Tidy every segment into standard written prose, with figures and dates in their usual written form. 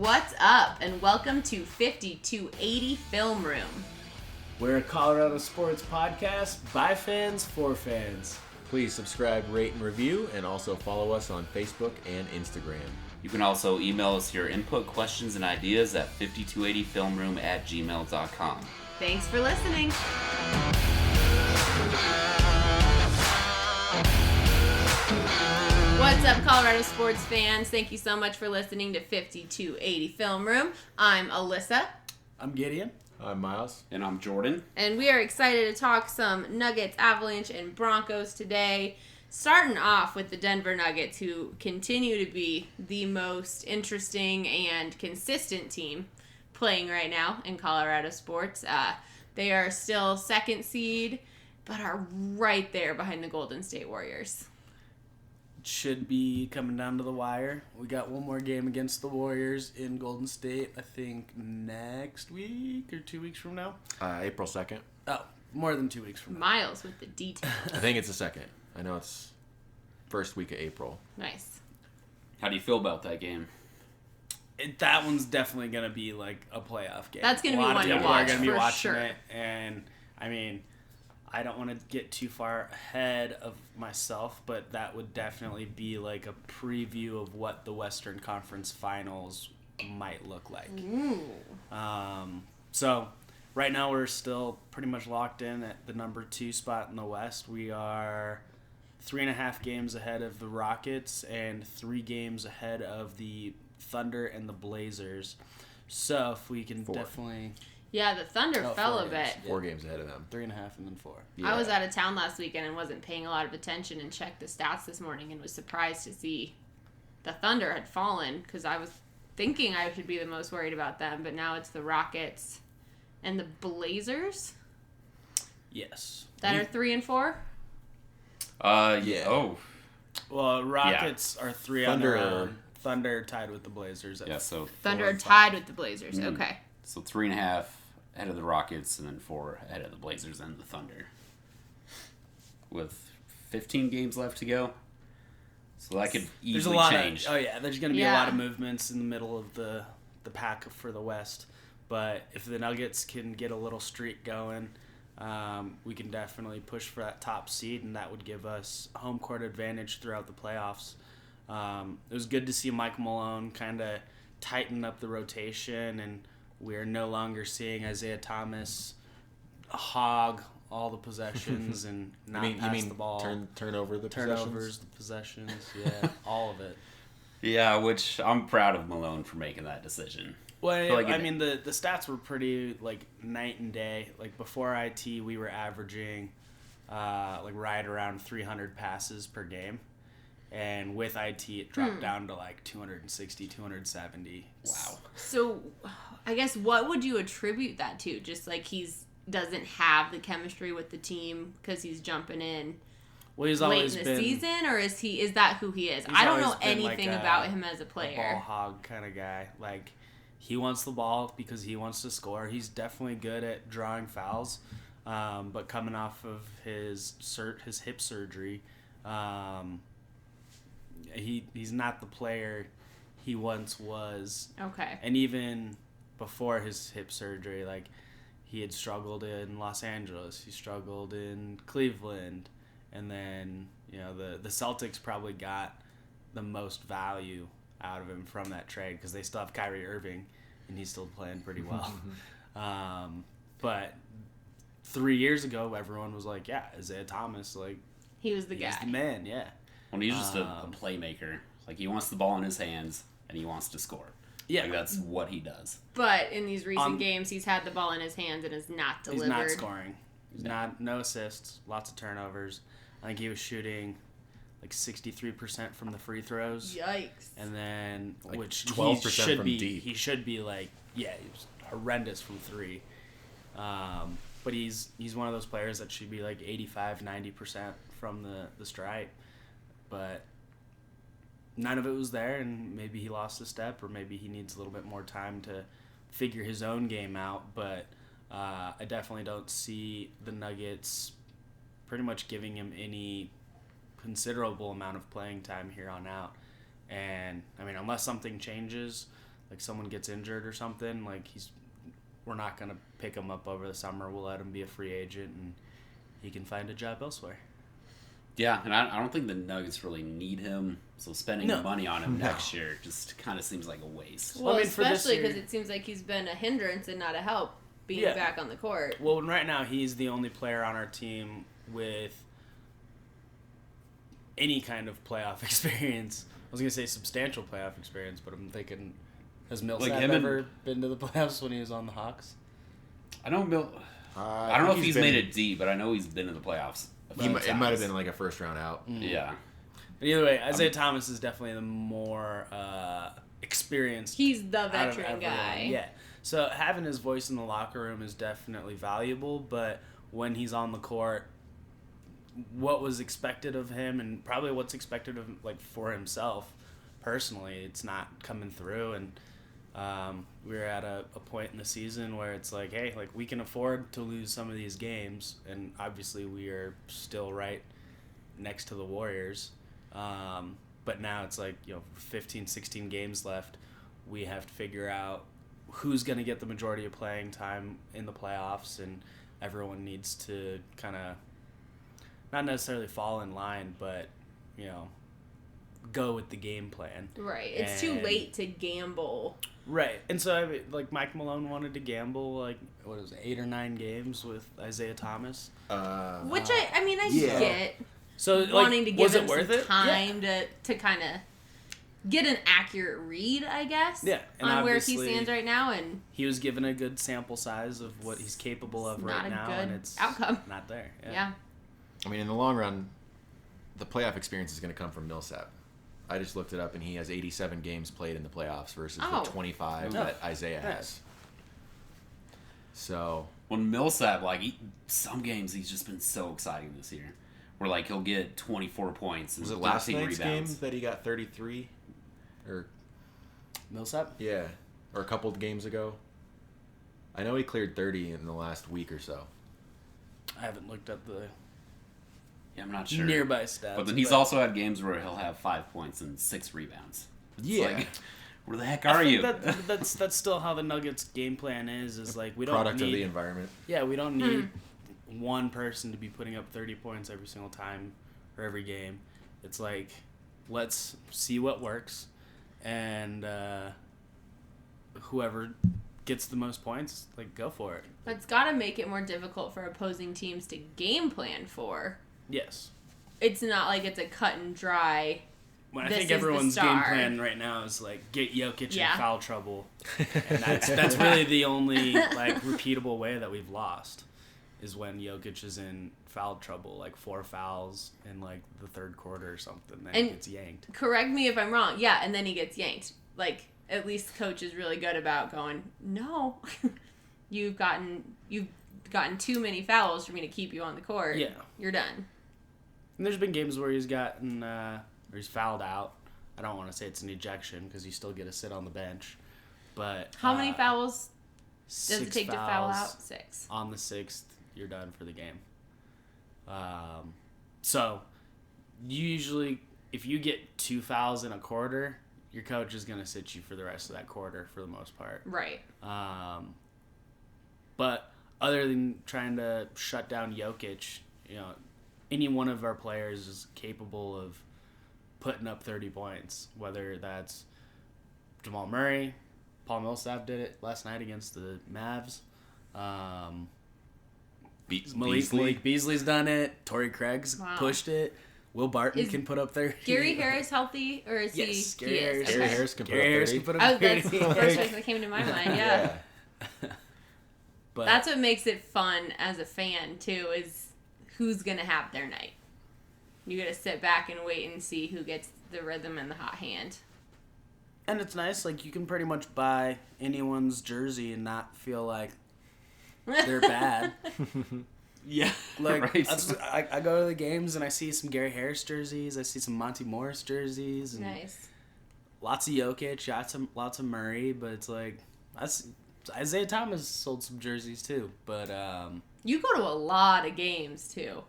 What's up, and welcome to 5280 Film Room. We're a Colorado sports podcast by fans for fans. Please subscribe, rate, and review, and also follow us on Facebook and Instagram. You can also email us your input, questions, and ideas at 5280filmroom@gmail.com. Thanks for listening. What's up, Colorado sports fans? Thank you so much for listening to 5280 Film Room. I'm Alyssa. I'm Gideon. I'm Miles. And I'm Jordan. And we are excited to talk some Nuggets, Avalanche, and Broncos today. Starting off with the Denver Nuggets, who continue to be the most interesting and consistent team playing right now in Colorado sports. They are still second seed, but are right there behind the Golden State Warriors. Should be coming down to the wire. We got one more game against the Warriors in Golden State, I think next week or 2 weeks from now. April 2nd. Oh, more than 2 weeks from now. Miles with the details. I think it's the 2nd. I know it's first week of April. Nice. How do you feel about that game? That one's definitely going to be like a playoff game. That's going to be one to people watch, are going to be for watching sure. it, and I mean, I don't want to get too far ahead of myself, but that would definitely be like a preview of what the Western Conference Finals might look like. Ooh. So right now we're still pretty much locked in at the number 2 spot in the West. We are 3.5 games ahead of the Rockets and 3 games ahead of the Thunder and the Blazers. So if we can 4. definitely... Yeah, the Thunder fell a bit. 4 games ahead of them. 3.5 and then 4. Yeah. I was out of town last weekend and wasn't paying a lot of attention and checked the stats this morning and was surprised to see the Thunder had fallen because I was thinking I should be the most worried about them, but now it's the Rockets and the Blazers Yes. that are 3 and 4. Yeah. Oh. Well, Rockets are 3 Thunder on their own. Thunder tied with the Blazers. Yeah, so Thunder 4 are and 5. tied with the Blazers. Mm. Okay. So 3.5 ahead of the Rockets, and then 4 ahead of the Blazers and the Thunder. With 15 games left to go. So that could easily change. There's going to be a lot of movements in the middle of the pack for the West. But if the Nuggets can get a little streak going, we can definitely push for that top seed, and that would give us a home court advantage throughout the playoffs. It was good to see Mike Malone kind of tighten up the rotation, and we are no longer seeing Isaiah Thomas hog all the possessions and not pass the ball. Turnovers, the possessions, yeah, all of it. Yeah, which I'm proud of Malone for making that decision. Well, I mean, the stats were pretty, like, night and day. Like, before IT, we were averaging, right around 300 passes per game. And with IT, it dropped down to, 260, 270. Wow. So, I guess what would you attribute that to? Just like doesn't have the chemistry with the team because he's jumping in He's late always in the been season, or is that who he is? I don't know anything about him as a player. A ball hog kind of guy. Like, he wants the ball because he wants to score. He's definitely good at drawing fouls, but coming off of his hip surgery, he's not the player he once was. Okay. And even before his hip surgery, he had struggled in Los Angeles. He struggled in Cleveland. And then, the Celtics probably got the most value out of him from that trade because they still have Kyrie Irving, and he's still playing pretty well. But 3 years ago, everyone was like, yeah, Isaiah Thomas, he was the guy. He's the man, yeah. Well, he's just a playmaker. He wants the ball in his hands, and he wants to score. Yeah. That's what he does. But in these recent games, he's had the ball in his hands and has not delivered. He's not scoring. He's no assists, lots of turnovers. I think he was shooting 63% from the free throws. Yikes. And then, which 12% from deep. He should be he was horrendous from 3. But he's one of those players that should be 85, 90% from the stripe. But none of it was there, and maybe he lost a step, or maybe he needs a little bit more time to figure his own game out. But I definitely don't see the Nuggets pretty much giving him any considerable amount of playing time here on out. And, I mean, unless something changes, like someone gets injured or something, like we're not gonna pick him up over the summer. We'll let him be a free agent and he can find a job elsewhere. Yeah, and I don't think the Nuggets really need him, so spending money on him next year just kind of seems like a waste. Well, I mean, especially because it seems like he's been a hindrance and not a help being back on the court. Well, right now he's the only player on our team with any kind of playoff experience. I was going to say substantial playoff experience, but I'm thinking, has Millsap ever been to the playoffs when he was on the Hawks? I don't know if he's made it deep, but I know he's been in the playoffs. It might have been like a first round out. Mm. Yeah. But either way, Isaiah Thomas is definitely the more experienced. He's the veteran guy. Yeah. So having his voice in the locker room is definitely valuable, but when he's on the court, what was expected of him and probably what's expected of for himself personally, it's not coming through. And we're at a point in the season where it's like, hey, we can afford to lose some of these games, and obviously we are still right next to the Warriors. But now it's 15, 16 games left. We have to figure out who's going to get the majority of playing time in the playoffs, and everyone needs to kind of not necessarily fall in line, but go with the game plan. Right. It's too late to gamble. Right. And so Mike Malone wanted to gamble 8 or 9 games with Isaiah Thomas, which I get. So wanting to give him some time to kind of get an accurate read, I guess. Yeah, and on where he stands right now, and he was given a good sample size of what he's capable of right now, and it's outcome. Not there. Yeah. I mean, in the long run, the playoff experience is going to come from Millsap. I just looked it up, and he has 87 games played in the playoffs versus the 25 that Isaiah has. So when Millsap, some games he's just been so exciting this year. Where he'll get 24 points. And was it last rebounds. night's game that he got 33? Or Millsap? Yeah, or a couple of games ago. I know he cleared 30 in the last week or so. I haven't looked at the I'm not sure. Nearby stats. But then he's also had games where he'll have 5 points and 6 rebounds. It's where the heck are you? That's still how the Nuggets game plan is we don't product need, of the environment. Yeah, we don't need one person to be putting up 30 points every single time or every game. It's let's see what works, and whoever gets the most points, go for it. But it's got to make it more difficult for opposing teams to game plan for. Yes. It's not like it's a cut and dry. I think everyone's game plan right now is get Jokic in foul trouble, and that's really the only repeatable way that we've lost. Is when Jokic is in foul trouble, 4 fouls in the third quarter or something, then he gets yanked. Correct me if I'm wrong. Yeah, and then he gets yanked. At least the coach is really good about going, no, you've gotten too many fouls for me to keep you on the court. Yeah, you're done. And there's been games where he's gotten where he's fouled out. I don't want to say it's an ejection because you still get to sit on the bench. But how many fouls does it take to foul out? 6. On the 6th. You're done for the game. So, usually, if you get 2 fouls in a quarter, your coach is going to sit you for the rest of that quarter for the most part. Right. But other than trying to shut down Jokic, any one of our players is capable of putting up 30 points, whether that's Jamal Murray, Paul Millsap did it last night against the Mavs. Malik Beasley's done it. Torrey Craig's pushed it. Will Barton can put up 30. Gary Harris healthy, or is he? Yes, Gary Harris can put up 30. That's the first person that came to my mind. Yeah. But that's what makes it fun as a fan too. Is who's gonna have their night. You gotta sit back and wait and see who gets the rhythm and the hot hand. And it's nice, you can pretty much buy anyone's jersey and not feel like they're bad. Yeah, right. I go to the games and I see some Gary Harris jerseys. I see some Monty Morris jerseys. And nice. Lots of Jokic, lots of Murray, but it's that's Isaiah Thomas sold some jerseys too. But you go to a lot of games too.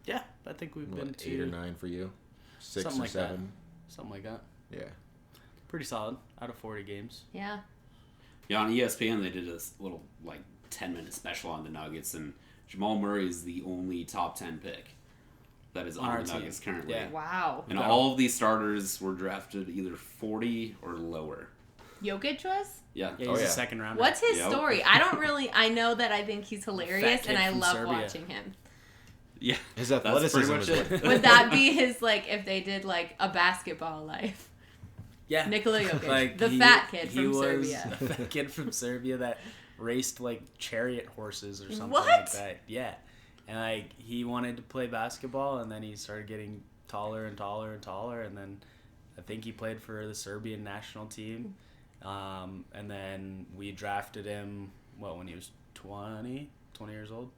Yeah, I think we've been to 8 or 9 for you, 6 something or 7, something like that. Yeah. Pretty solid out of 40 games. Yeah. Yeah, on ESPN they did a little 10-minute special on the Nuggets, and Jamal Murray is the only top 10 pick that is on the Nuggets currently. Yeah. Wow. And all of these starters were drafted either 40 or lower. Jokic was? Yeah. Yeah, he's a second rounder. What's his story? I know that I think he's hilarious and I love Serbia. watching him. Yeah. His athleticism That's pretty much it. Would that be his, if they did, a basketball life? Yeah. Nikola Jokic, the fat kid from Serbia. The fat kid from Serbia that raced chariot horses or something What? like that. Yeah. And he wanted to play basketball, and then he started getting taller and taller and taller, and then I think he played for the Serbian national team. And then we drafted him, when he was 20 years old?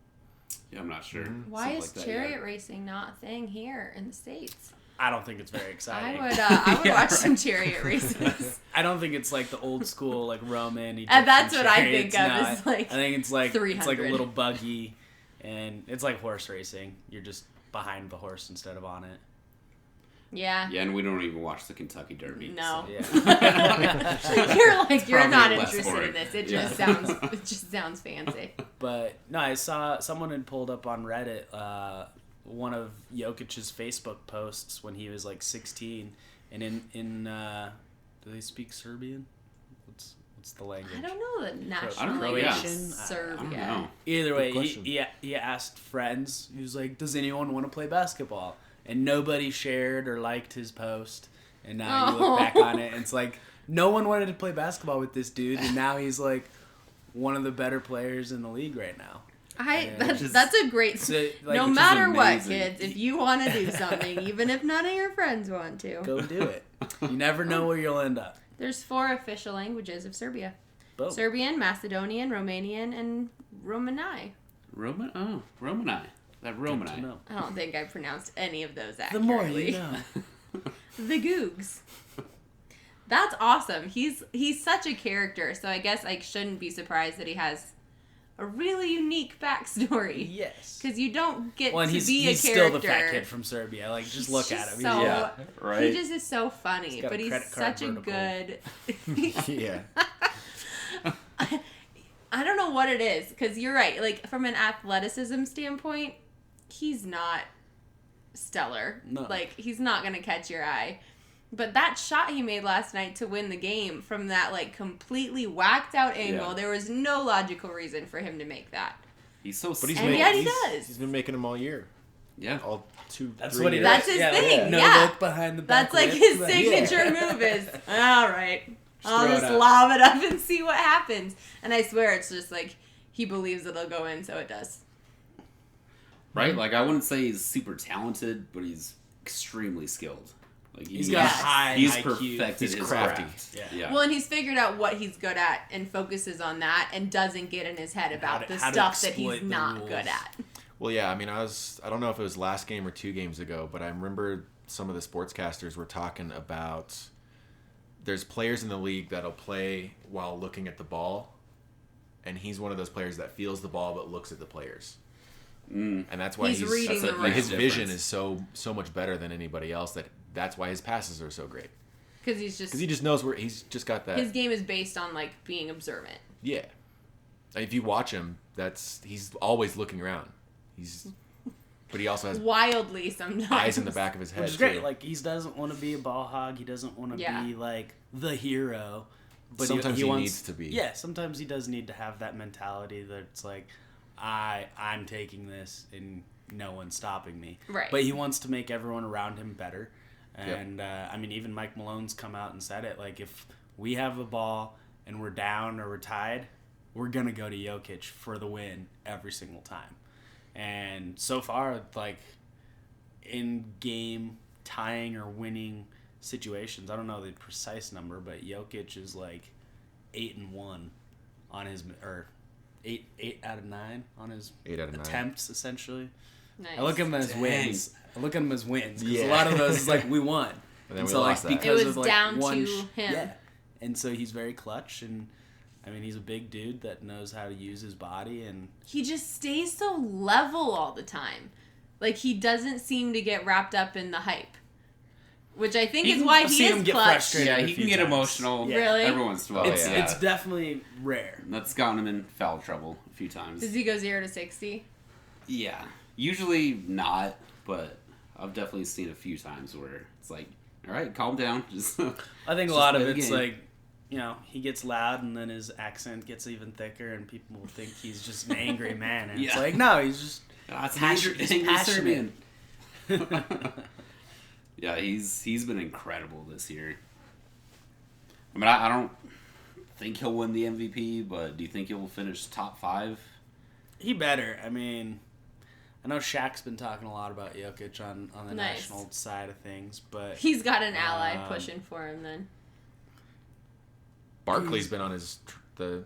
Yeah, I'm not sure. Why Something is like that, chariot racing not a thing here in the States? I don't think it's very exciting. I would Yeah, watch right. some chariot races. I don't think it's the old school Roman. And that's what I chariots. think of, No, is I think it's it's 300. a little buggy, and it's like horse racing. You're just behind the horse instead of on it. Yeah. Yeah, and we don't even watch the Kentucky Derby. No. So. Yeah. You're not probably less interested in boring. this. It just sounds fancy. But no, I saw someone had pulled up on Reddit one of Jokic's Facebook posts when he was 16, and in do they speak Serbian? What's the language? I don't know the national know, language yeah. of I Serbia. don't know. Either way, question. he asked friends. He was like, "Does anyone want to play basketball?" And nobody shared or liked his post. And now you look back on it, and it's no one wanted to play basketball with this dude, and now he's one of the better players in the league right now. That's a great. So, no which is matter what, amazing. kids, if you want to do something, even if none of your friends want to, Go do it. You never know where you'll end up. There's 4 official languages of Serbia: Boom. Serbian, Macedonian, Romanian, and Romani. Romani. That Good to Romani. know. I don't think I pronounced any of those The accurately. more you know. The Googs. That's awesome. He's such a character, so I guess I shouldn't be surprised that he has a really unique backstory. Yes. Because you don't get Well, and to he's be a still character. the fat kid from Serbia. Just He's look just at him. so- Yeah, right. He just is so funny, He's got but a he's credit card such a vertical. good. Yeah. I don't know what it is, because you're right. From an athleticism standpoint, he's not stellar. No. He's not going to catch your eye. But that shot he made last night to win the game from that, completely whacked out angle, Yeah. there was no logical reason for him to make that. He's so But he's And made, yet he he's- does. He's been making them all year. Yeah. All 2, That's 3 what he years. That's his thing, No yeah. look behind the back. That's his signature move is, all right, I'll throw it just up. lob it up and see what happens. And I swear it's just he believes it'll go in, so it does. Right? I wouldn't say he's super talented, but he's extremely skilled. He's got high He's IQ. perfected He's his crafty. craft. Yeah. Well, and he's figured out what he's good at and focuses on that and doesn't get in his head about the how to stuff that exploit he's the not rules. good at. Well, yeah, I don't know if it was last game or 2 games ago, but I remember some of the sportscasters were talking about there's players in the league that'll play while looking at the ball, and he's one of those players that feels the ball but looks at the players. And that's why He's reading that's the a room. his vision difference. is so much better than anybody else that's why his passes are so great. Because He just knows where he's just got that. his game is based on being observant. Yeah. If you watch him, he's always looking around. But he also has Wildly sometimes. eyes in the back of his head. Which is great. too. He doesn't want to be a ball hog. He doesn't want to Yeah. be the hero. But Sometimes he wants, needs to be. Yeah, sometimes he does need to have that mentality that it's I'm taking this and no one's stopping me. Right. But he wants to make everyone around him better. And even Mike Malone's come out and said it. If we have a ball and we're down or we're tied, we're gonna go to Jokic for the win every single time. And so far, in game tying or winning situations, I don't know the precise number, but Jokic is 8-1 on his, or 8 out of 9 on his 8 out of 9. attempts, essentially. Nice. I look at them as Dang. wins. I look at them as wins because a Yeah. lot of those is we won. And then we lost that. because It was of down one to him. Yeah, and so he's very clutch, and he's a big dude that knows how to use his body, and He just stays so level all the time. He doesn't seem to get wrapped up in the hype. which I think is why he is clutch. frustrated. Yeah, a he few can get times. emotional. Yeah. Really? Every once in a while. It's definitely rare. That's gotten him in foul trouble a few times. Does he go 0 to 60? Yeah. Usually not, but I've definitely seen a few times where it's like, all right, calm down. Just I think a just lot of play the it's game. like, he gets loud and then his accent gets even thicker and people will think he's just an angry man. And it's Yeah. like, no, he's just That's passionate. angry Passionate. Serbian. Yeah, he's been incredible this year. I mean, I don't think he'll win the MVP, but do you think he'll finish top 5? He better. I mean, I know Shaq's been talking a lot about Jokic on the Nice. national side of things, but He's got an ally pushing for him then. Barkley's been on the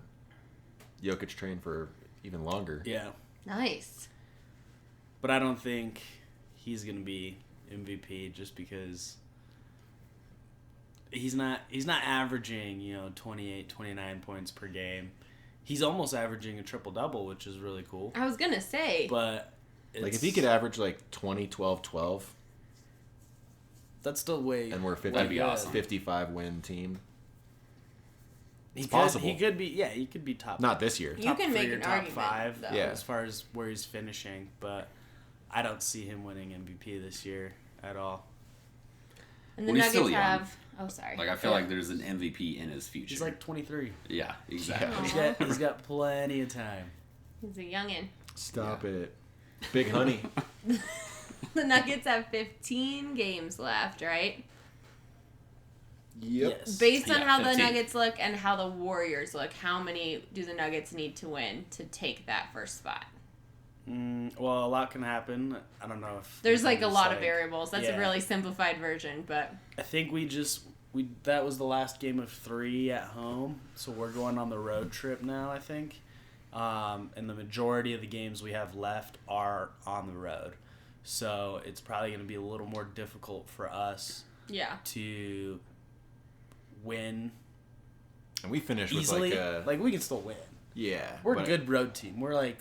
Jokic train for even longer. yeah. Nice. But I don't think he's going to be MVP just because he's not averaging, 28, 29 points per game. He's almost averaging a triple-double, which is really cool. I was going to say. But Like, if he could average, 20, 12, 12, that's still way... and we're That'd be awesome. 55-win team. It's possible. He could be top. Not this year. You top can 3 make or an top argument, 5, though. Yeah. as far as where he's finishing. But I don't see him winning MVP this year at all. And the Well, he's still Nuggets young. have... Oh, sorry. Like, I feel like there's an MVP in his future. He's like 23. Yeah, exactly. Yeah. He's got plenty of time. He's a youngin'. Stop it. Big honey. The Nuggets have 15 games left, right? Yes. Based on Yeah, how the 15. Nuggets look and how the Warriors look, how many do the Nuggets need to win to take that first spot? Well, a lot can happen. I don't know if There's we like can a lot of decide. variables. That's Yeah. a really simplified version, but I think that was the last game of 3 at home, so we're going on the road trip now, I think. And the majority of the games we have left are on the road. So it's probably going to be a little more difficult for us yeah. to win And we finished easily. with Like we can still win. yeah. We're a but good road team. We're like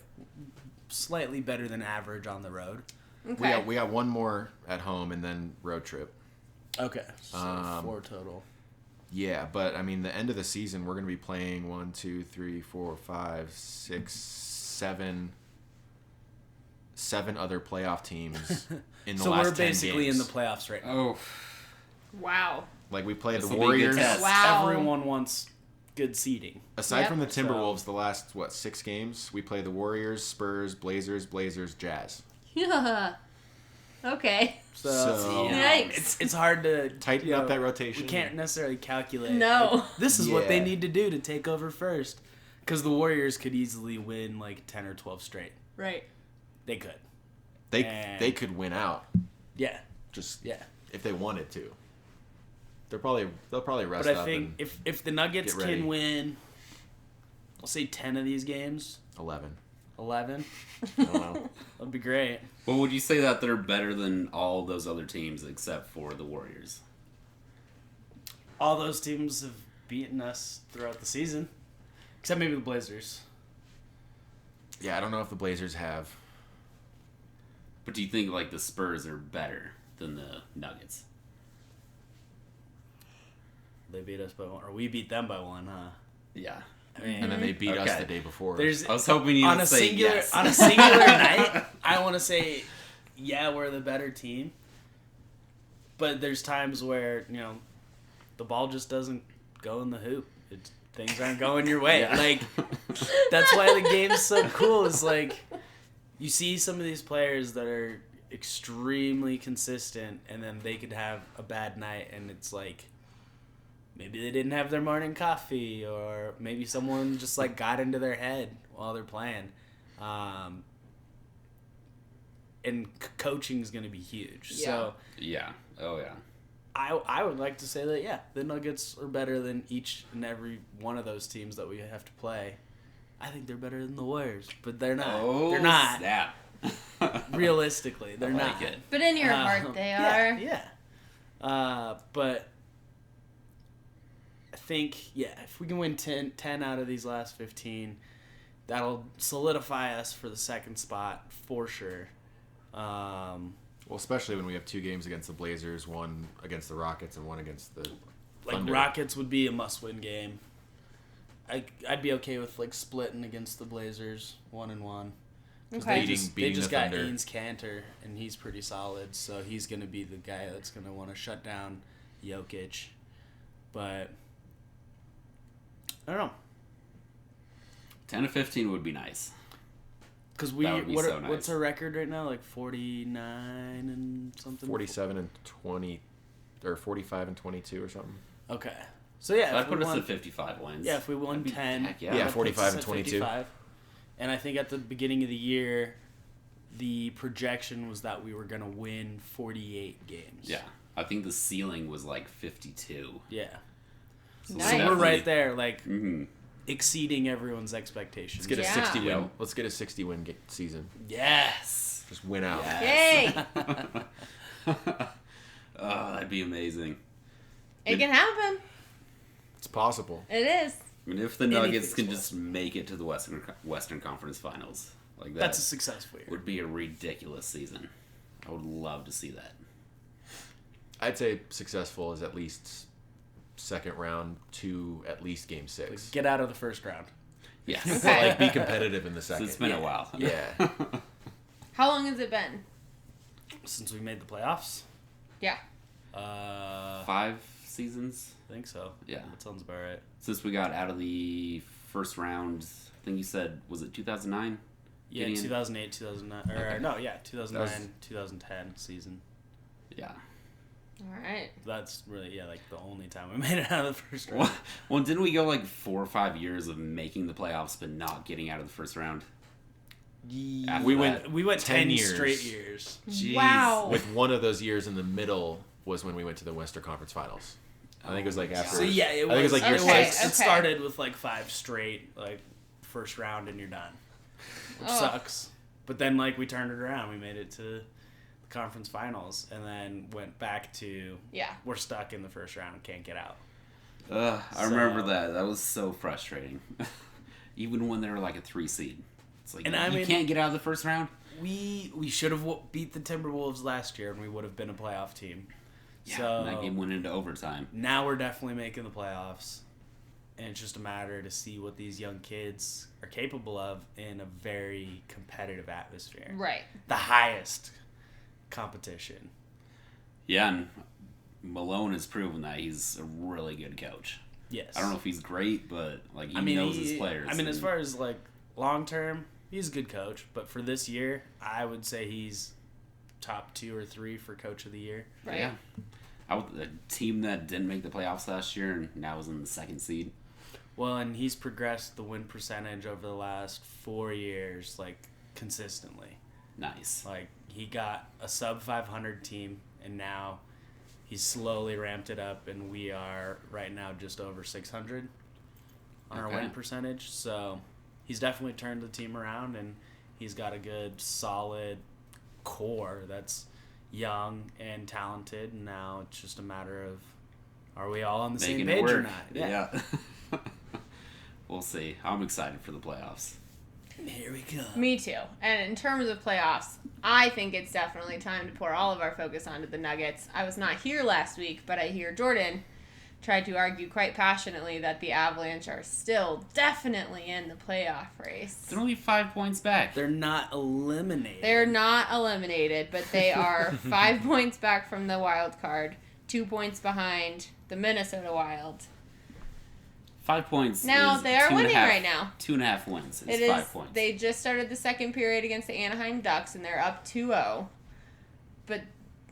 slightly better than average on the road. Okay. We got one more at home and then road trip. Okay. So 4 Um, total. Yeah, but I mean, the end of the season, we're going to be playing 1, 2, 3, 4, 5, 6, 7 other playoff teams in the So last we're 10 basically games. in the playoffs right now. Oh, Wow. Like, we played the This'll be a good Warriors. test. Wow. Everyone wants good seeding. Aside Yep. from the Timberwolves, the last, 6 games, we play the Warriors, Spurs, Blazers, Jazz. Yeah. Okay. So, Yikes. it's hard to Tighten up that rotation. We can't necessarily calculate. No. like, this is what they Yeah. need to do to take over first. Because the Warriors could easily win like 10 or 12 straight. Right. They could. They And- could win out, Yeah. just Yeah. if they wanted to. They'll probably rest But I up think and if the Nuggets get ready. can win, I'll say 10 of these games, 11. 11, I don't know. that'd be great. well, would you say that they're better than all those other teams except for the Warriors? All those teams have beaten us throughout the season. Except maybe the Blazers. Yeah, I don't know if the Blazers have. But do you think like the Spurs are better than the Nuggets? They beat us by 1, or we beat them by 1, huh? Yeah. I mean, And then they beat us Okay. the day before. there's I was hoping you on would a say singular yes. on a singular night. I want to say, yeah, we're the better team. But there's times where the ball just doesn't go in the hoop. Things aren't going your way. Yeah. Like that's why the game's so cool. Is like you see some of these players that are extremely consistent, and then they could have a bad night, and it's like maybe they didn't have their morning coffee, or maybe someone just like got into their head while they're playing. And coaching is going to be huge. Yeah. So Yeah. Oh yeah. I would like to say that, yeah, the Nuggets are better than each and every one of those teams that we have to play. I think they're better than the Warriors, but they're not. Oh, they're not. snap. Realistically, they're I not. like it. But in your heart, they are. Yeah. But I think, yeah, if we can win 10 out of these last 15, that'll solidify us for the second spot for sure. Well, especially when we have 2 games against the Blazers, 1 against the Rockets and 1 against the Thunder. Rockets would be a must-win game. I'd be okay with splitting against the Blazers 1-1. Okay. They just got Thunder. Ains Cantor, and he's pretty solid, so he's going to be the guy that's going to want to shut down Jokic. But I don't know. 10-15 would be nice. Because so nice. What's our record right now? 49 and something. 47 and 20, or 45 and 22 or something. Okay. So yeah, That put us at 55 wins. Yeah, if we won 10. Heck yeah. Yeah, that 45 puts us and at 22. 55. And I think at the beginning of the year, the projection was that we were going to win 48 games. Yeah. I think the ceiling was 52. Yeah. Nice. So we're right there, Mm-hmm. exceeding everyone's expectations. Let's get a 60 win. Yeah. Let's get a 60 win season. Yes. Just win out. Yay! Oh, that'd be amazing. It can happen. It's possible. It is. I mean, if the Nuggets can Anything's just make it to the Western Conference Finals, that That's a successful year. would be a ridiculous season. I would love to see that. I'd say successful is at least second round to at least game 6. Get out of the first round. Yes. Okay. Be competitive in the So second. it's been a while. Yeah. How long has it been? Since we made the playoffs? Yeah. 5 seasons. I think so. Yeah. That sounds about right. Since we got out of the first round, I think you said, was it 2009? Yeah, Gideon? 2008, 2009. Or, Okay. no, yeah, 2009, That was- 2010 season. Yeah. All right. That's really, the only time we made it out of the first round. Well, didn't we go 4 or 5 years of making the playoffs but not getting out of the first round? Yeah, We we went 10 10 years. straight years. Jeez. Wow. With one of those years in the middle was when we went to the Western Conference Finals. I think it was after. So yeah, I think it was year Okay, 6. It started with 5 straight first round and you're done, which Oh. sucks. But then we turned it around. We made it to the conference finals and then went back to Yeah. we're stuck in the first round and can't get out. I remember that. That was so frustrating. Even when they were a 3 seed. It's And you I mean- can't get out of the first round? We should have beat the Timberwolves last year and we would have been a playoff team. Yeah, So and that game went into overtime. now we're definitely making the playoffs. And it's just a matter to see what these young kids are capable of in a very competitive atmosphere. Right. The highest competition. Yeah, and Malone has proven that he's a really good coach. Yes. I don't know if he's great, but he I mean, knows his players. as and- far as long term, he's a good coach. But for this year, I would say he's top 2 or 3 for coach of the year. Right. Yeah. A team that didn't make the playoffs last year and now is in the 2nd seed. Well, and he's progressed the win percentage over the last 4 years, consistently. Nice. He got a sub 500 team, and now he's slowly ramped it up, and we are right now just over 600 on our Okay. win percentage. So he's definitely turned the team around, and he's got a good, solid core that's young and talented. And now it's just a matter of, are we all on the Making same it page or work. not? Yeah. We'll see. I'm excited for the playoffs. Here we go. Me too. And in terms of playoffs, I think it's definitely time to pour all of our focus onto the Nuggets. I was not here last week, but I hear Jordan tried to argue quite passionately that the Avalanche are still definitely in the playoff race. They're only 5 points back. They're not eliminated. They're not eliminated, but they are 5 points back from the wild card, 2 points behind the Minnesota Wild. 5 points. Now is they are 2.5 winning right now. 2.5 wins is It is. 5 points. They just started the second period against the Anaheim Ducks, and they're up 2-0. But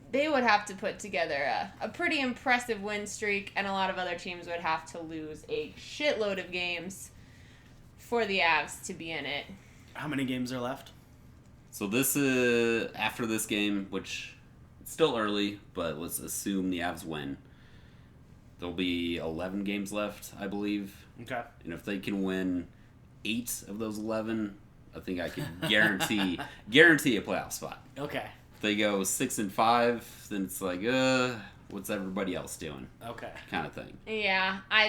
they would have to put together a pretty impressive win streak, and a lot of other teams would have to lose a shitload of games for the Avs to be in it. How many games are left? So this is after this game, which it's still early, but let's assume the Avs win. There'll be 11 games left, I believe. Okay. And if they can win 8 of those 11, I think I can guarantee a playoff spot. Okay. If they go 6-5, then it's what's everybody else doing? Okay. Kind of thing. Yeah, I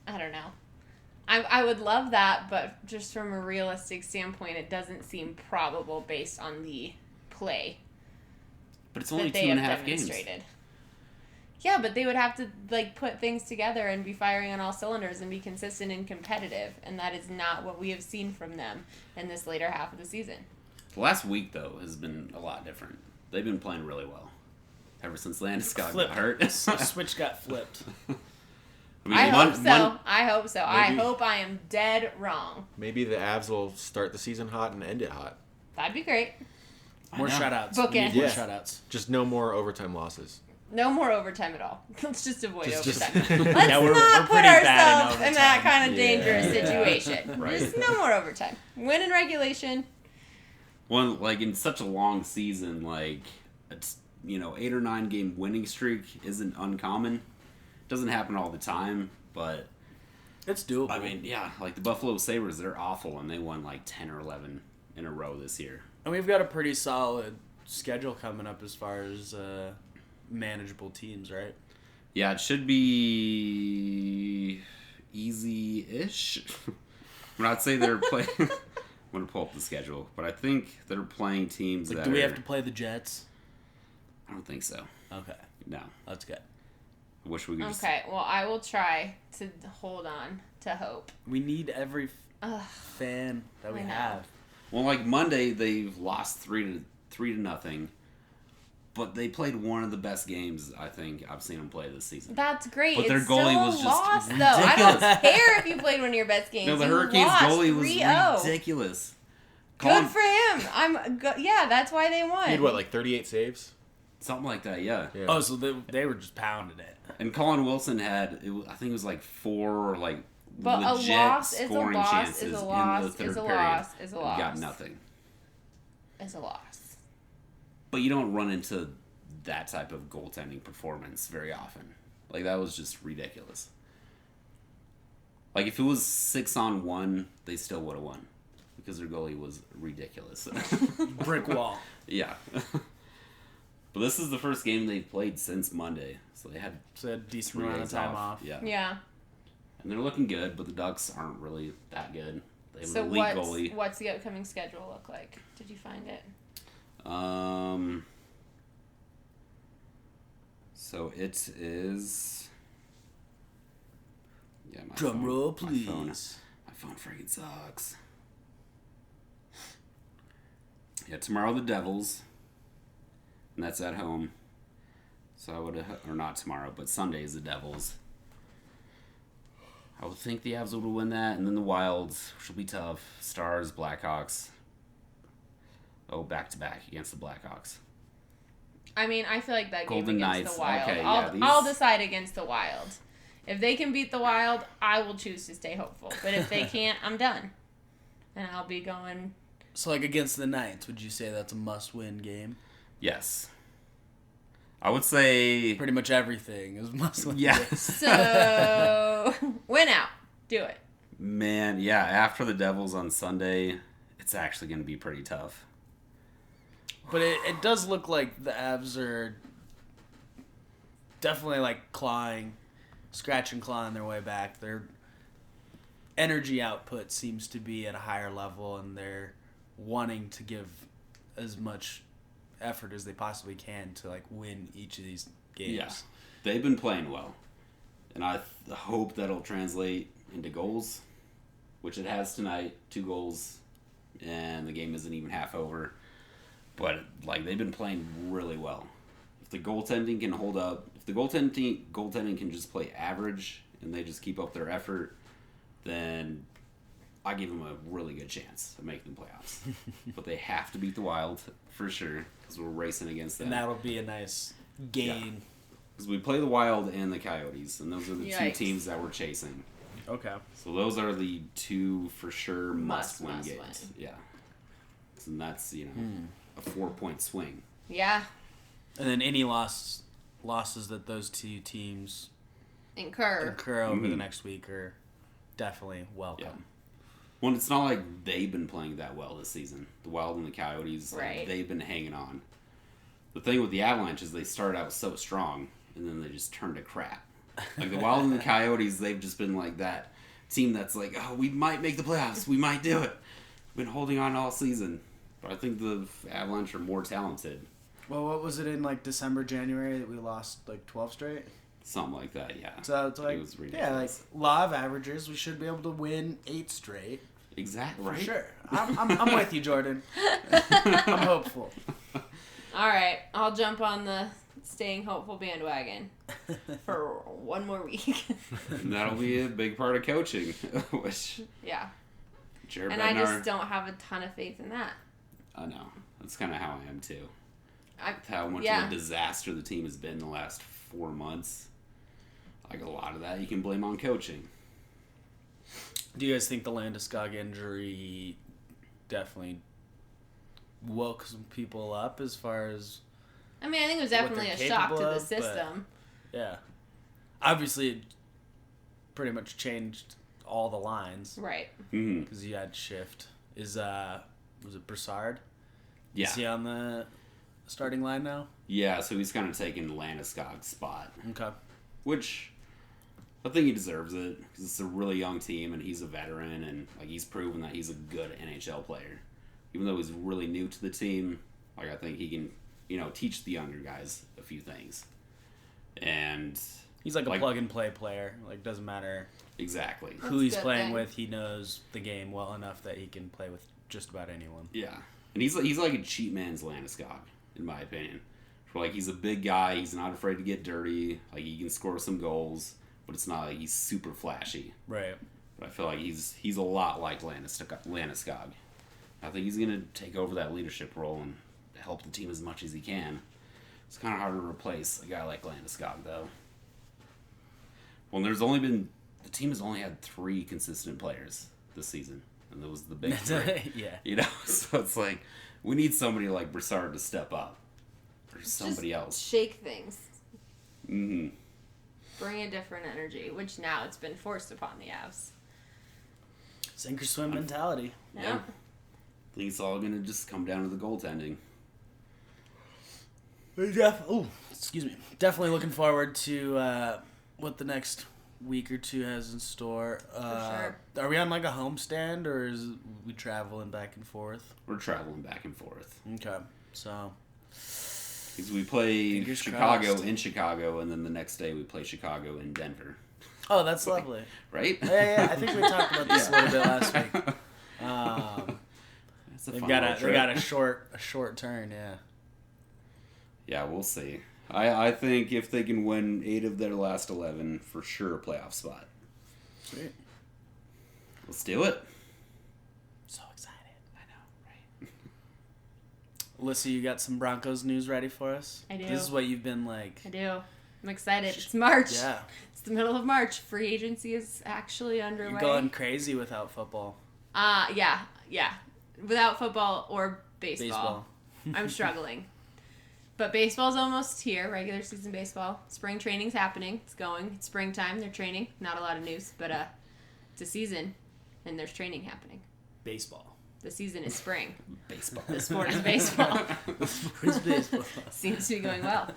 don't know. I would love that, but just from a realistic standpoint, it doesn't seem probable based on the play. But it's only that they have 2.5 games. demonstrated. Yeah, but they would have to put things together and be firing on all cylinders and be consistent and competitive, and that is not what we have seen from them in this later half of the season. The last week, though, has been a lot different. They've been playing really well ever since Landeskog got hurt. Switch got flipped. I hope so. I hope I am dead wrong. Maybe the Avs will start the season hot and end it hot. That'd be great. More shutouts. Bookend. More shutouts. Just no more overtime losses. No more overtime at all. Let's just avoid overtime. Let's we're not put pretty bad ourselves in in that overtime. kind of dangerous situation. Right. Just no more overtime. Win in regulation. One, like, in such a long season, like, it's, 8 or 9 game winning streak isn't uncommon. Doesn't happen all the time, but It's doable. I mean, yeah, like the Buffalo Sabres, they're awful, and they won like 10 or 11 in a row this year. And we've got a pretty solid schedule coming up as far as manageable teams, right? Yeah, it should be easy-ish. I'm not saying they're playing. I'm gonna pull up the schedule, but I think they're playing teams that. Do we have to play the Jets? I don't think so. Okay, No, that's good. I wish we could. Okay, well, I will try to hold on to hope. We need every fan that we I know. have. Well, like Monday, they've lost 3-0, but they played one of the best games I think I've seen them play this season. That's great. But their It's goalie still was a just loss, though. ridiculous. I don't care if you played one of your best games. No, the You Hurricanes lost goalie was 3-0. ridiculous. Good for him. Yeah, that's why they won. He had, 38 saves? Something like that, yeah. Oh, so they were just pounding it. And Colin Wilson had, I think it was like 4 But a legit loss is a scoring loss chances is a in loss the third is a period. loss is a and loss. got nothing. It's a loss. But you don't run into that type of goaltending performance very often. Like, that was just ridiculous. Like, if it was 6-on-1, they still would have won. Because their goalie was ridiculous. Brick wall. Yeah. But this is the first game they've played since Monday. So they had So a decent 3 amount of days time off. Yeah. Yeah. And they're looking good, but the Ducks aren't really that good. They have So an elite goalie. what's the upcoming schedule look like? Did you find it? So it is. Yeah, my Drum phone- roll, My please. phone freaking sucks. Yeah, tomorrow the Devils, and that's at home. So I would, or not tomorrow, but Sunday is the Devils. I would think the Avs would win that, and then the Wilds, which will be tough. Stars, Blackhawks. Oh, back-to-back against the Blackhawks. I mean, I feel like that game Golden against Knights. the Wild. Okay, I'll decide against the Wild. If they can beat the Wild, I will choose to stay hopeful. But if they can't, I'm done. And I'll be going... So, against the Knights, would you say that's a must-win game? Yes. I would say... Pretty much everything is must-win. Yes. So, win out. Do it. Man, yeah, after the Devils on Sunday, it's actually going to be pretty tough. But it does look like the Avs are definitely clawing, scratching, clawing their way back. Their energy output seems to be at a higher level, and they're wanting to give as much effort as they possibly can to win each of these games. Yeah, they've been playing well, and I hope that'll translate into goals, which it has tonight. 2 goals, and the game isn't even half over. But they've been playing really well. If the goaltending can hold up, if the goaltending can just play average and they just keep up their effort, then I give them a really good chance of making the playoffs. But they have to beat the Wild for sure because we're racing against them. And that'll be a nice gain. Because we play the Wild and the Coyotes, and those are the 2 Yikes. teams that we're chasing. Okay. So those are the 2 for sure must-win Must games. win. Yeah. And that's, a 4-point swing. Yeah. And then any losses that those 2 teams Incur. over the next week are definitely welcome. Yeah. Well, it's not like they've been playing that well this season. The Wild and the Coyotes, Right. They've been hanging on. The thing with the Avalanche is they started out so strong, and then they just turned to crap. Like the Wild and the Coyotes, they've just been like that team that's like, oh, we might make the playoffs. We might do it. Been holding on all season. But I think the Avalanche are more talented. Well, what was it in like December, January that we lost like 12 straight? Something like that, yeah. So it's like, It was like ridiculous. law of averages, we should be able to win 8 straight. Exactly. For Right? sure. I'm with you, Jordan. I'm hopeful. All right, I'll jump on the staying hopeful bandwagon for one more week. And that'll be a big part of coaching, which Yeah. Jared And Bednar, I just don't have a ton of faith in that. I know. That's kind of how I am too. I, How much yeah. of a disaster the team has been the last 4 months. Like a lot of that you can blame on coaching. Do you guys think the Landeskog injury definitely woke some people up as far as... I mean, I think it was what definitely they're a shock to capable the of, but- system. Yeah. Obviously, it pretty much changed all the lines Right. Mm-hmm. because you had shift. Was it Broussard? Yeah. Is he on the starting line now? Yeah, so he's kind of taking Landeskog's spot, Okay. which I think he deserves it because it's a really young team and he's a veteran and like he's proven that he's a good NHL player. Even though he's really new to the team, like I think he can, teach the younger guys a few things. And He's like a plug-and-play player. Like, doesn't matter exactly. That's who he's a good playing thing. with. He knows the game well enough that he can play with just about anyone. Yeah, and he's like a cheap man's Landeskog, in my opinion. For like he's a big guy, he's not afraid to get dirty. Like he can score some goals, but it's not like he's super flashy. Right. But I feel like he's a lot like Landeskog. I think he's gonna take over that leadership role and help the team as much as he can. It's kind of hard to replace a guy like Landeskog, though. Well, the team has only had 3 consistent players this season, and that was the big 3. Yeah. So it's like we need somebody like Broussard to step up, or somebody Just else. Shake things. Mm-hmm. Bring a different energy, which now it's been forced upon the Avs. Sink or swim mentality. Yeah. I think it's all gonna just come down to the goaltending. Excuse me. Definitely looking forward to what the next week or two has in store. sure. Are we on like a homestand or is we traveling back and forth? We're traveling back and forth Okay, so because we play Fingers Chicago crossed. in Chicago, and then the next day we play Chicago in Denver. oh, that's lovely. Right? Yeah. I think we talked about this a little bit last week. It's a They've fun got little they trip. got a short turn. Yeah. Yeah, we'll see. I think if they can win 8 of their last 11, for sure a playoff spot. Sweet. Let's do it. So excited. I know, right? Alyssa, you got some Broncos news ready for us? I do. This is what you've been like. I do. I'm excited. It's March. Yeah. It's the middle of March. Free agency is actually underway. You're going crazy without football. Yeah. Without football or baseball. Baseball. I'm struggling. But baseball's almost here, regular season baseball. Spring training's happening. It's going. It's springtime. They're training. Not a lot of news, but it's a season, and there's training happening. Baseball. The season is spring. Baseball. The sport is baseball. Where's baseball? Seems to be going well.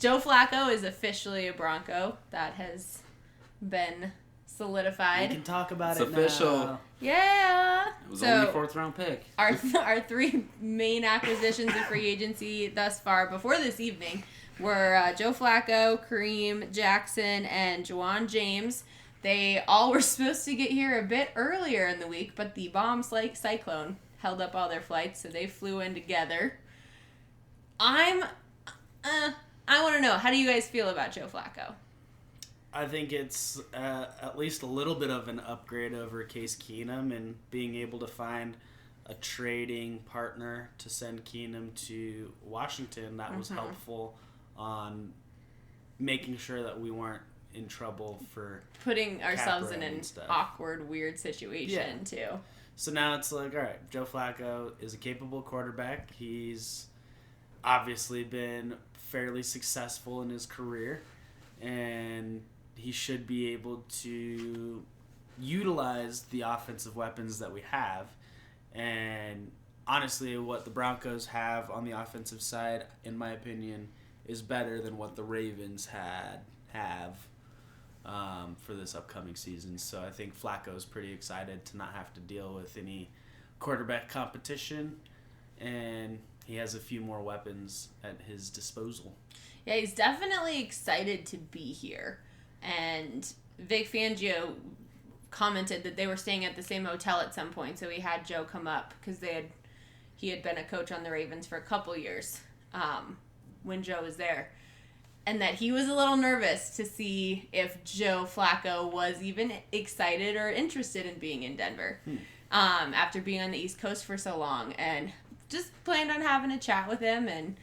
Joe Flacco is officially a Bronco. That has been We solidified. can talk about It's it official. now. Yeah. It was So- only a 4th round pick. Our 3 main acquisitions of free agency thus far before this evening were Joe Flacco, Kareem Jackson, and Juwan James. They all were supposed to get here a bit earlier in the week, but the bomb-like cyclone held up all their flights, so they flew in together. I want to know, how do you guys feel about Joe Flacco? I think it's at least a little bit of an upgrade over Case Keenum and being able to find a trading partner to send Keenum to Washington. That was helpful on making sure that we weren't in trouble for... Putting ourselves in Capra an and stuff. awkward, weird situation, too. So now it's like, all right, Joe Flacco is a capable quarterback. He's obviously been fairly successful in his career, and he should be able to utilize the offensive weapons that we have. And honestly, what the Broncos have on the offensive side, in my opinion, is better than what the Ravens have for this upcoming season. So I think Flacco's pretty excited to not have to deal with any quarterback competition. And he has a few more weapons at his disposal. Yeah, he's definitely excited to be here. And Vic Fangio commented that they were staying at the same hotel at some point, so he had Joe come up because he had been a coach on the Ravens for a couple years when Joe was there. And that he was a little nervous to see if Joe Flacco was even excited or interested in being in Denver after being on the East Coast for so long. And just planned on having a chat with him, and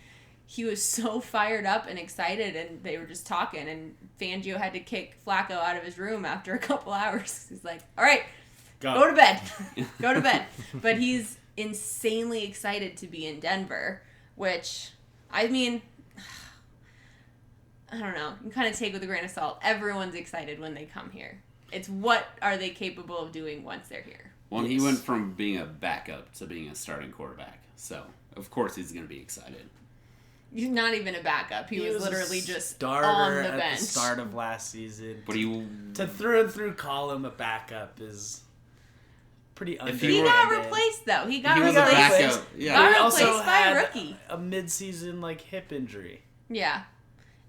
he was so fired up and excited, and they were just talking, and Fangio had to kick Flacco out of his room after a couple hours. He's like, all right, go to bed. Go to bed. But he's insanely excited to be in Denver, which, I mean, I don't know. You can kind of take with a grain of salt. Everyone's excited when they come here. It's what are they capable of doing once they're here. Well, he went from being a backup to being a starting quarterback. So, of course, he's going to be excited. He's not even a backup. He was literally just starter on the at bench. the start of last season. But to through and through call him a backup is pretty underrated. He got replaced, though. He got was a replaced. backup. Yeah. Got He also replaced by had a rookie. a mid-season hip injury. Yeah.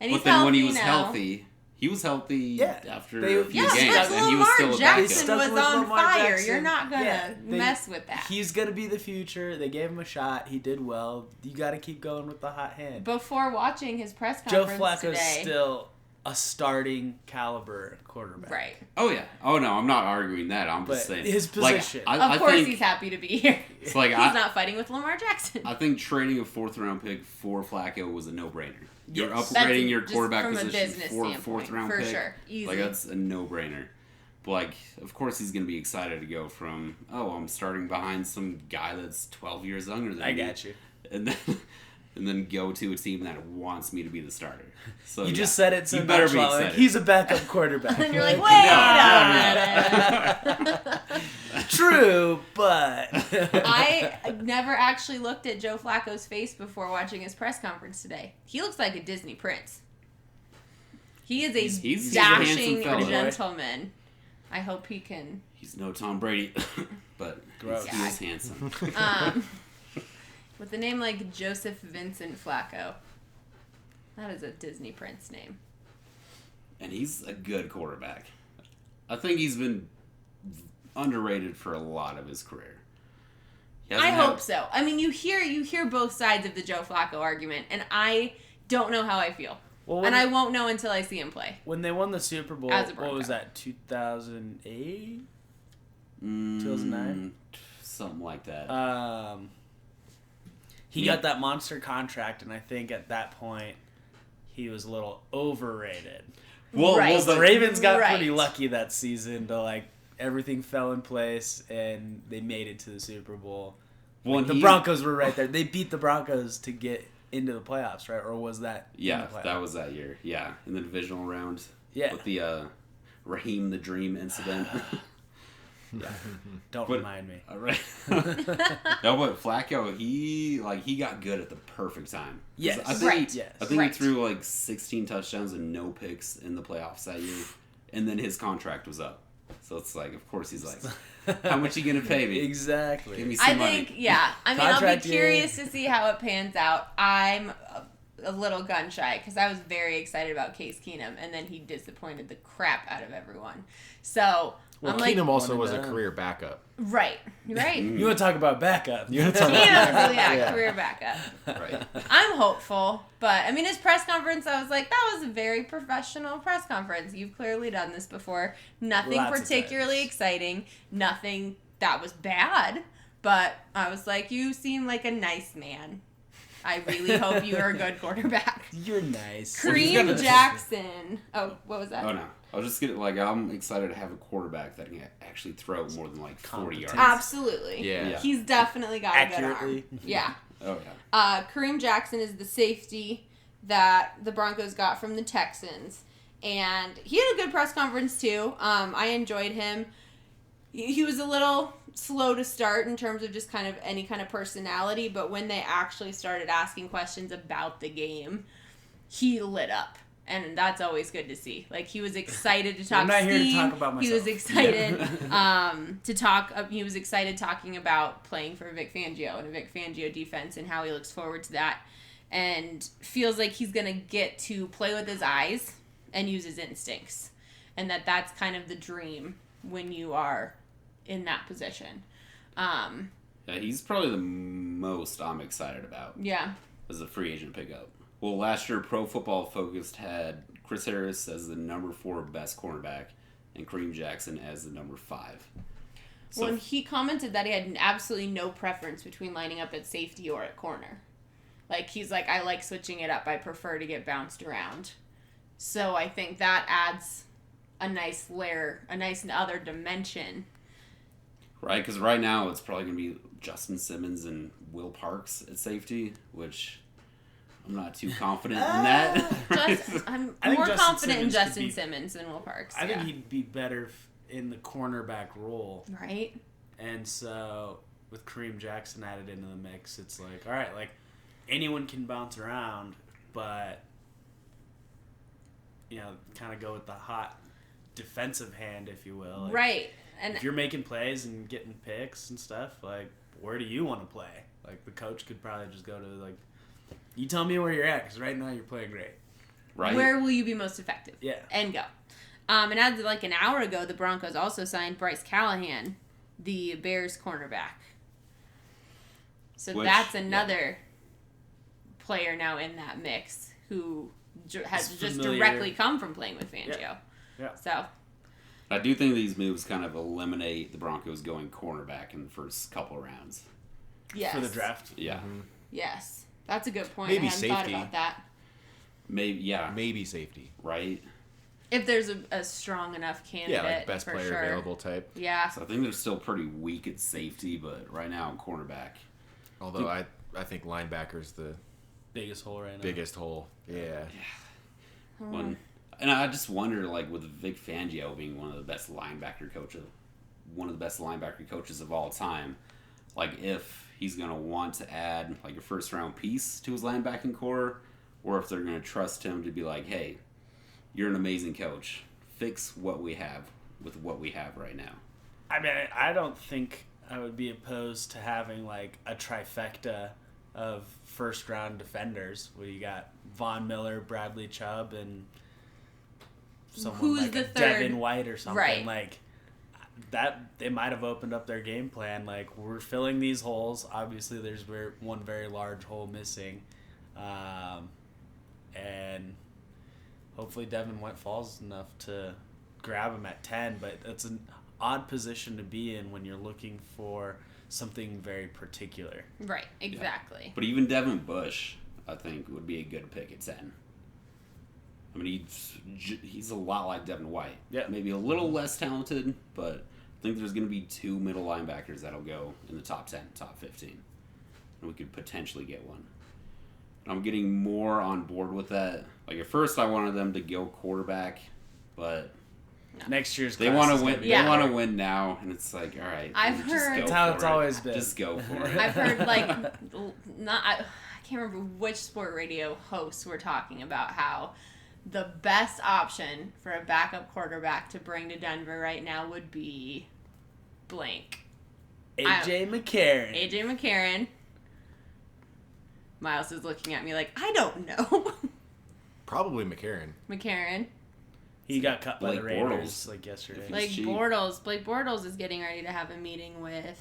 And he's but then when he was now. healthy, he was healthy after a few Yeah, games, but and he was still Lamar a Jackson backup. was on fire. Jackson. You're not going to mess with that. He's going to be the future. They gave him a shot. He did well. You got to keep going with the hot hand. Before watching his press Joe conference Flacco's today, still a starting caliber quarterback. right. Oh, yeah. Oh, no, I'm not arguing that. I'm just saying. His position. Of course he's happy to be here. It's like he's not fighting with Lamar Jackson. I think trading a 4th-round pick for Flacco was a no-brainer. You're Yes. upgrading That's your just quarterback from a position business for a standpoint, 4th-round for pick. sure. Easy. That's a no-brainer. But, of course he's going to be excited to go from, I'm starting behind some guy that's 12 years younger than me. I got you. And then go to a team that wants me to be the starter. So You just said it so you better be nonchalant, excited. he's a backup quarterback. And you're like, wait a minute. True, but I never actually looked at Joe Flacco's face before watching his press conference today. He looks like a Disney prince. He is a he's a dashing handsome fella. gentleman. I hope he can. He's no Tom Brady, but Gross. he is handsome. With a name like Joseph Vincent Flacco. That is a Disney prince name. And he's a good quarterback. I think he's been underrated for a lot of his career. I hope so. I mean, you hear both sides of the Joe Flacco argument, and I don't know how I feel. Well, and I won't know until I see him play. When they won the Super Bowl, As a what Bronco. was that, 2008? 2009? Something like that. He got that monster contract, and I think at that point, he was a little overrated. Well, Right. The Ravens got Right. pretty lucky that season to everything fell in place and they made it to the Super Bowl. The Broncos were right there. They beat the Broncos to get into the playoffs, right? Or was that in Yeah, the playoffs? that was that year. Yeah, in the divisional round. Yeah. With the Raheem the Dream incident. Yeah. Don't But- remind me. All right. No, but Flacco, he got good at the perfect time. Yes. I think Right. Yes. I think Right. he threw 16 touchdowns and no picks in the playoffs that year, and then his contract was up. So it's of course he's like, how much are you gonna pay me? Exactly. Give me some I money. think, yeah. I mean, I'll Contract be curious to see how it pans out. I'm a little gun shy because I was very excited about Case Keenum, and then he disappointed the crap out of everyone. So Well, I'm like, Keenum also one was and a done. career backup. right. You want to talk about backup? You want to talk Keenum's Yeah. career backup. Right. I'm hopeful, but I mean, his press conference, I was like, that was a very professional press conference. You've clearly done this before. Nothing Lots of particularly times. exciting. Nothing that was bad, but I was like, you seem like a nice man. I really hope you are a good quarterback. You're nice. Kareem Jackson. Oh, what was that? Oh no, I was just getting I'm excited to have a quarterback that can actually throw more than 40 Competent. yards. Absolutely. Yeah. He's definitely got a good Accurately. arm. Yeah. Oh yeah. Kareem Jackson is the safety that the Broncos got from the Texans. And he had a good press conference, too. I enjoyed him. He was a little slow to start in terms of just kind of any kind of personality, but when they actually started asking questions about the game, he lit up. And that's always good to see. Like, he was excited to talk I'm not here to scheme. talk about myself. He was excited to talk. He was excited talking about playing for Vic Fangio and a Vic Fangio defense and how he looks forward to that. And feels like he's going to get to play with his eyes and use his instincts. And that's kind of the dream when you are in that position. Yeah, he's probably the most I'm excited about. Yeah. As a free agent pickup. Well, last year, Pro Football Focus had Chris Harris as the number 4 best cornerback and Kareem Jackson as the number 5. So, Well, and he commented that he had absolutely no preference between lining up at safety or at corner. Like, he's like, I like switching it up. I prefer to get bounced around. So I think that adds a nice layer, a nice other dimension. right? Because right now, it's probably going to be Justin Simmons and Will Parks at safety, which I'm not too confident in that. I'm I think more Justin confident in Simmons could Justin be- Simmons than Will Parks. I think he'd be better in the cornerback role. Right? And so with Kareem Jackson added into the mix, it's like, all right, like anyone can bounce around, but kind of go with the hot defensive hand, if you will. Like, Right. And if you're making plays and getting picks and stuff, like, where do you want to play? Like, the coach could probably just go to, like, you tell me where you're at, because right now you're playing great. Right? where will you be most effective? Yeah. And go. And as of like an hour ago, the Broncos also signed Bryce Callahan, the Bears cornerback. So Which, that's another player now in that mix who has Is just familiar. directly come from playing with Fangio. Yeah. So, I do think these moves kind of eliminate the Broncos going cornerback in the first couple of rounds. yes. For the draft. Yeah. Yes. That's a good point. Maybe I hadn't thought safety. about that. Maybe, yeah. Maybe safety. Right? If there's a strong enough candidate, Yeah, like best for player sure. available type. Yeah. So I think they're still pretty weak at safety, but right now, cornerback. Although I think linebacker's the Biggest hole right now. biggest hole. Yeah. One, and I just wonder, like, with Vic Fangio being one of the best linebacker coaches of all time, like, if he's going to want to add, like, a first-round piece to his linebacking core, or if they're going to trust him to be like, hey, you're an amazing coach. Fix what we have with what we have right now. I mean, I don't think I would be opposed to having, like, a trifecta of first-round defenders where you got Von Miller, Bradley Chubb, and someone Who's like the a third? Devin White or something. Right. Like, that they might have opened up their game plan. Like, we're filling these holes. Obviously, there's one very large hole missing. And hopefully Devin White falls enough to grab him at 10, but that's an odd position to be in when you're looking for something very particular. Right. Exactly. But even Devin Bush, I think, would be a good pick at 10. I mean, he's a lot like Devin White. Yeah. Maybe a little less talented, but I think there's going to be 2 middle linebackers that'll go in the top 10, top 15. And we could potentially get one. I'm getting more on board with that. Like, at first I wanted them to go quarterback, but Next year's they class want is to win. gonna be Yeah. They want to win now, and it's like, all right. I've just heard- go That's how for it's it. always been. Just go for it. I've heard like I can't remember which sport radio hosts were talking about how the best option for a backup quarterback to bring to Denver right now would be blank. AJ McCarron. AJ McCarron. Miles is looking at me like, I don't know. Probably McCarron. McCarron. He got cut by the Blake Raiders Bortles. like yesterday. He's Blake cheap. Bortles. Blake Bortles is getting ready to have a meeting with...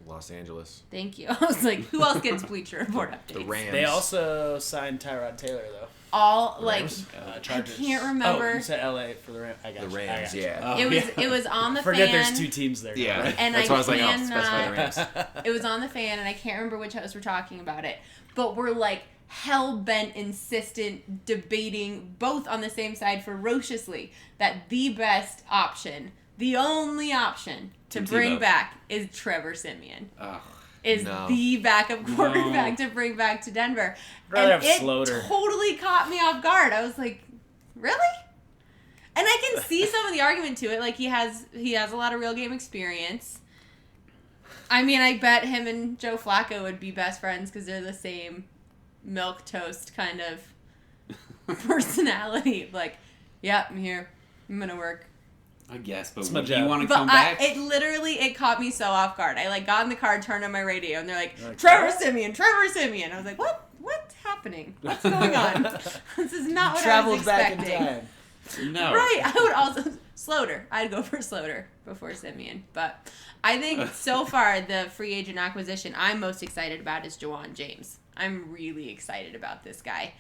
Los Angeles. Thank you. I was like, who else gets Bleacher Report updates? The Rams. They also signed Tyrod Taylor though. All, like... Rams? Chargers. can't remember. Oh, you said LA for the Rams. I got The you. I Rams, got you. yeah. Oh, It was on the Forget fan. there's 2 teams there. Yeah. Right? And That's I why I was like, oh, cannot- specify the Rams. It was on the fan, and I can't remember which hosts were talking about it. But we're like hell-bent, insistent, debating both on the same side ferociously that the best option, the only option to Tim bring Tebow. back is Trevor Siemian. Ugh. Is No. the backup quarterback to bring back to Denver. Rather And have it Sloter. totally caught me off guard. I was like, really? And I can see some of the argument to it. Like, he has a lot of real game experience. I mean, I bet him and Joe Flacco would be best friends because they're the same milk toast kind of personality. Like, yeah, I'm here. I'm gonna work. I guess, but It's my do you job. want to But come back? it caught me so off guard. I like got in the car, turned on my radio, and they're like, You're like, Trevor what? Simeon. I was like, what's happening? What's going on? This is not what I was Traveled back expecting. in time. No. Right. I would also Sloter. I'd go for Sloter before Simeon. But I think so far the free agent acquisition I'm most excited about is Juwan James. I'm really excited about this guy.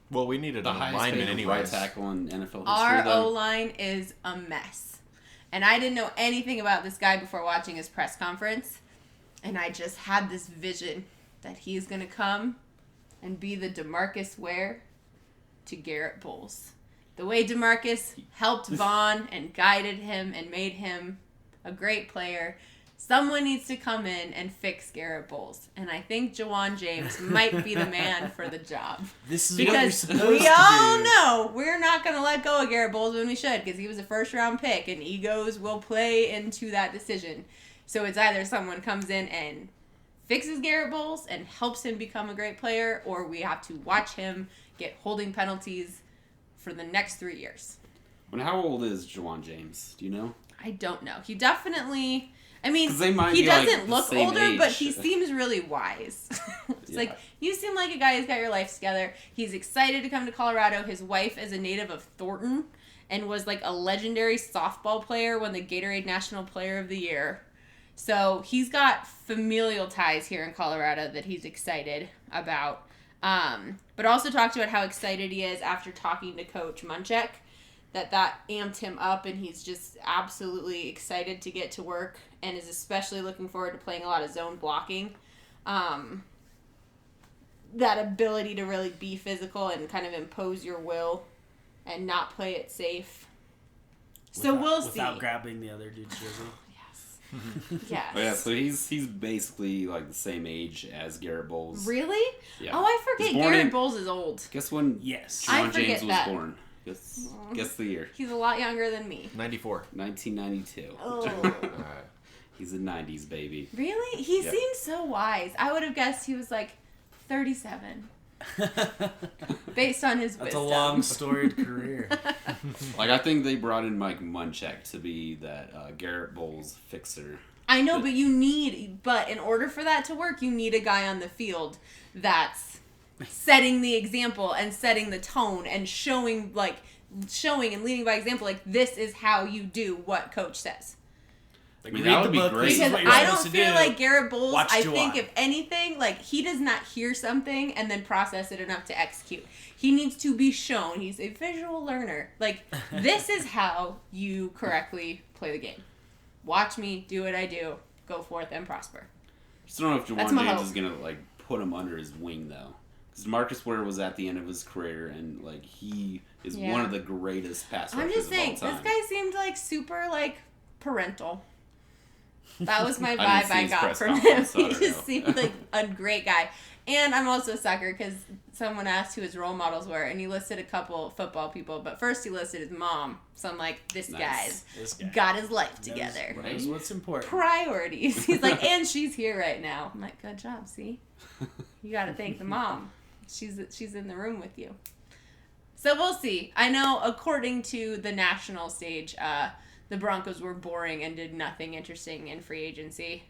Well, we needed The an highest lineman paid anyways. right tackle in NFL history, Our though. O-line is a mess. And I didn't know anything about this guy before watching his press conference. And I just had this vision that he's going to come and be the DeMarcus Ware to Garrett Bowles. The way DeMarcus helped Vaughn and guided him and made him a great player, someone needs to come in and fix Garrett Bowles. And I think Juwan James might be the man for the job. This is what you're Because supposed we to all do. know we're not going to let go of Garrett Bowles when we should, because he was a first-round pick, and egos will play into that decision. So it's either someone comes in and fixes Garrett Bowles and helps him become a great player, or we have to watch him get holding penalties for the next 3 years. And how old is Juwan James? Do you know? I don't know. He definitely... I mean, 'Cause they might he be, like, doesn't the look same older, but age. he seems really wise. It's Yeah. like, you seem like a guy who's got your life together. He's excited to come to Colorado. His wife is a native of Thornton and was like a legendary softball player, won the Gatorade National Player of the Year. So he's got familial ties here in Colorado that he's excited about. But also talked about how excited he is after talking to Coach Munchak. That amped him up, and he's just absolutely excited to get to work and is especially looking forward to playing a lot of zone blocking. That ability to really be physical and kind of impose your will and not play it safe. So we'll see. Without grabbing the other dude's jersey. Yes. Yes. Oh, yeah, so he's basically like the same age as Garrett Bowles. Really? Yeah. Oh, I forget He's born Garrett in- Bowles is old. Guess when Yes. I Juwan forget James was that. born? Guess the year. He's a lot younger than me. 94. 1992. Oh. He's a 90s baby. Really? He Yeah. seems so wise. I would have guessed he was like 37 based on his That's a wisdom. long storied career. Like, I think they brought in Mike Munchak to be that Garrett Bowles fixer. I know, but in order for that to work, you need a guy on the field that's setting the example and setting the tone and showing and leading by example. Like, this is how you do what coach says. Like, I mean, read that the would be book, great. this is Because what you're I don't supposed to feel do. like Garrett Bowles, Watch I Juwan. think if anything, like, he does not hear something and then process it enough to execute. He needs to be shown. He's a visual learner. Like, this is how you correctly play the game. Watch me do what I do. Go forth and prosper. Just don't know if That's Juwan my James hope. is gonna like put him under his wing though, because Marcus Ware was at the end of his career and like he is Yeah. one of the greatest pass rushers I'm just saying, of all this time. guy seemed like super, like, parental. That was my I didn't vibe see I his got press from him. conference, so I He don't just know. seemed like a great guy. And I'm also a sucker because someone asked who his role models were, and he listed a couple football people, but first he listed his mom. So I'm like, this Nice. This guy guy's got his life together. knows what's important. Priorities. He's like, and she's here right now. I'm like, good job, see? You got to thank the mom. She's in the room with you. So we'll see. I know according to the national stage, the Broncos were boring and did nothing interesting in free agency.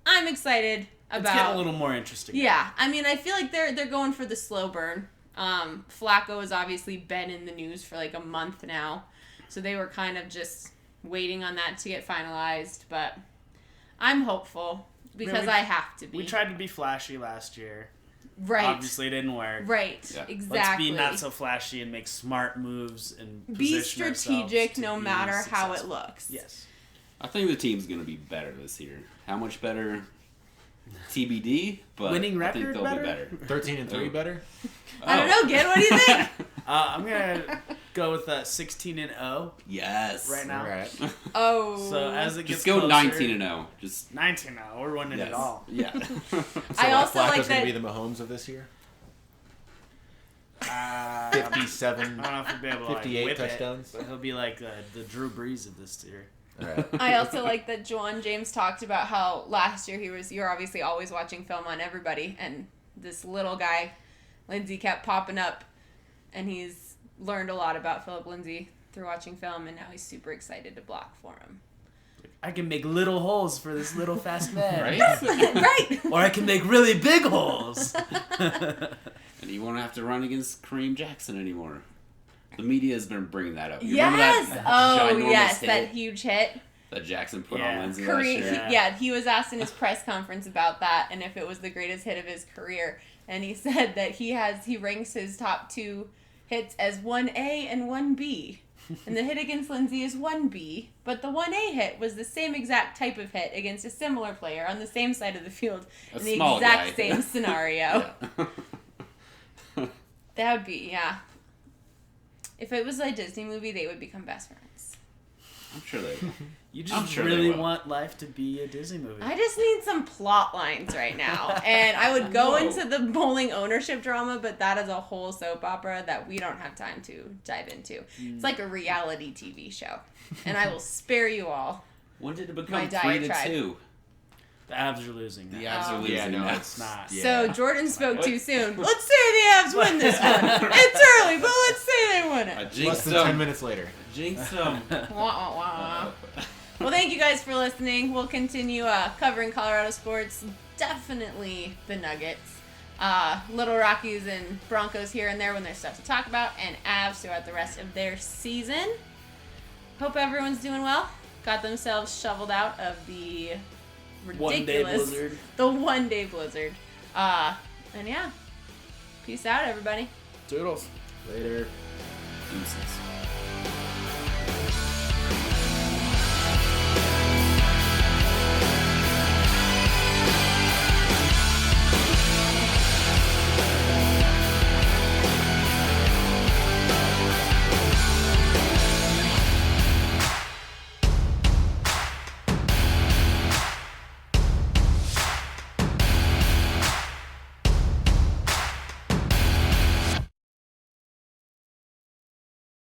I'm excited It's about... getting a little more interesting. Yeah, I mean, I feel like they're going for the slow burn. Flacco has obviously been in the news for like a month now, so they were kind of just waiting on that to get finalized, but I'm hopeful because I have to be. We tried to be flashy last year. Right. Obviously, it didn't work. Right, Yeah. exactly. Let's be not so flashy and make smart moves and Be position ourselves strategic to no be matter how it successful. looks. Yes. I think the team's gonna be better this year. How much better? TBD, but Winning I think record they'll better? be better. 13 and 3 Oh. better? I don't know, Gid, what do you think? I'm gonna go with 16-0 Yes. right now. All right. Oh. So as it gets Just go closer, 19-0. Just 19-0. We're winning yes. it all. Yeah. I also Flacco's like going that- to be the Mahomes of this year? I 57. don't know if he'll be able to 58 whip touchdowns. It, but he'll be like the Drew Brees of this year. All right. I also like that Juwan James talked about how last year you're obviously always watching film on everybody, and this little guy, Lindsey, kept popping up and he's learned a lot about Philip Lindsay through watching film, and now he's super excited to block for him. I can make little holes for this little fast man. Right? Right. Or I can make really big holes. And you won't have to run against Kareem Jackson anymore. The media has been bringing that up. You Yes. remember that Oh, ginormous yes, hit that huge hit. that Jackson put Yeah. on Lindsay last year? He was asked in his press conference about that and if it was the greatest hit of his career, and he said that he ranks his top 2 hits as 1A and 1B. And the hit against Lindsay is 1B, but the 1A hit was the same exact type of hit against a similar player on the same side of the field A in the small exact guy. same scenario. Yeah. That would be, yeah. If it was a Disney movie, they would become best friends. I'm sure they will. You I'm just sure they really will. want life to be a Disney movie. I just need some plot lines right now. And I would go Whoa. into the bowling ownership drama, but that is a whole soap opera that we don't have time to dive into. It's like a reality TV show. And I will spare you all. When did it My become diatribe. 3-2? The Avs are losing. The now. Avs are Oh. losing Yeah, no, now. it's not. Yeah. So Jordan spoke What? too soon. Let's say the Avs win this one. It's early, but let's say they win I it. Less jinxed than 10 them. minutes later. Jinxed them. Wah, wah, wah. Well, thank you guys for listening. We'll continue covering Colorado sports. Definitely the Nuggets. Little Rockies and Broncos here and there when there's stuff to talk about. And Avs throughout the rest of their season. Hope everyone's doing well. Got themselves shoveled out of the One-day ridiculous... blizzard. The one-day blizzard. And yeah. Peace out, everybody. Toodles. Later. Deuces.